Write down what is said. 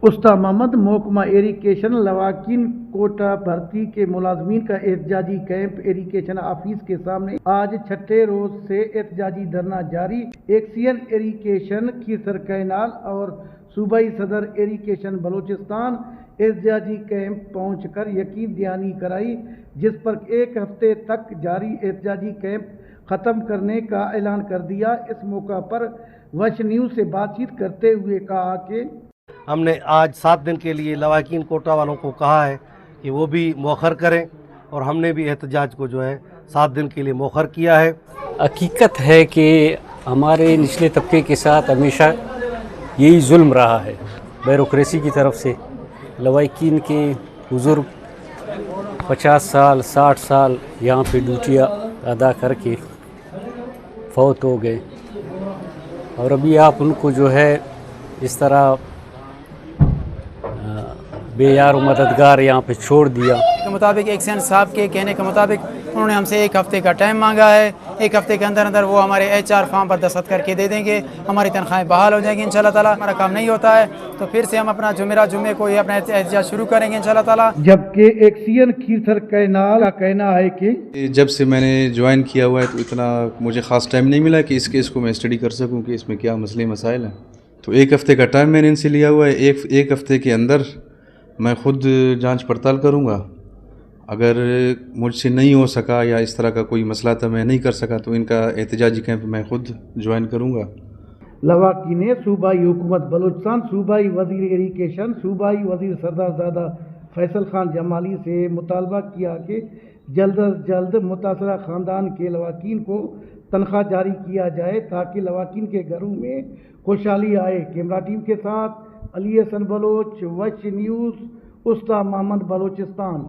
उस्ता मोहम्मद महकमा इरिगेशन लवाकिन कोटा भर्ती के मुलाजमीन का एहतजाजी कैंप इरिगेशन ऑफिस के सामने आज छठे रोज से एहतजाजी धरना जारी। एक्सियन इरिगेशन खीसर कैनाल और सूबाई सदर इरिगेशन बलूचिस्तान एहतजाजी कैंप पहुंचकर यकीन दहानी कराई, जिस पर एक हफ्ते तक जारी एहतजाजी कैंप ख़त्म करने का ऐलान कर दिया। इस मौका पर वश न्यूज़ से बातचीत करते हुए कहा कि हमने आज 7 दिन के लिए लवाकिन कोटा वालों को कहा है कि वो भी मौखर करें और हमने भी एहतजाज को जो है 7 दिन के लिए मौखर किया है। हकीकत है कि हमारे निचले तबके के साथ हमेशा यही जुल्म रहा है ब्यूरोक्रेसी की तरफ से। लवाकिन के बुज़ुर्ग 50 साल 60 साल यहाँ पे ड्यूटियाँ अदा करके फौत हो गए और अभी आप उनको जो है इस तरह बेयार और मददगार यहाँ पे छोड़ दिया। के मुताबिक एक्सियन साहब के कहने के मुताबिक उन्होंने हमसे 1 हफ्ते का टाइम मांगा है। 1 हफ्ते के अंदर अंदर वो हमारे HR फॉर्म पर दस्तखत करके दे देंगे, हमारी तनख्वाहें बहाल हो जाएंगी इंशाल्लाह ताला। हमारा काम नहीं होता है तो फिर से हम अपना जुमे को ये अपना एहतजाज शुरू करेंगे इंशाल्लाह ताला। जबकि एक्सियन खीसर कैनाल का कहना है कि जब से मैंने ज्वाइन किया हुआ है तो इतना मुझे ख़ास टाइम नहीं मिला कि इस केस को मैं स्टडी कर सकूं कि इसमें क्या मसले मसाइल हैं। तो 1 हफ्ते का टाइम मैंने इनसे लिया हुआ है। एक हफ्ते के अंदर मैं ख़ुद जांच पड़ताल करूंगा। अगर मुझसे नहीं हो सका या इस तरह का कोई मसला था मैं नहीं कर सका तो इनका एहतजाजी कैंप मैं ख़ुद ज्वाइन करूंगा। लवाकी ने सूबाई हुकूमत बलूचिस्तान, सूबाई वजीर इरिगेशन, सूबाई वजीर सरदारजादा फैसल खान जमाली से मुतालबा किया कि जल्द अज जल्द मुतासरा ख़ानदान के लवाकिन को तनख्वाह जारी किया जाए ताकि लवाकिन के घरों में खुशहाली आए। कैमरा टीम के साथ अली हसन बलोच, वश न्यूज़, उस्ता मोहम्मद बलूचिस्तान।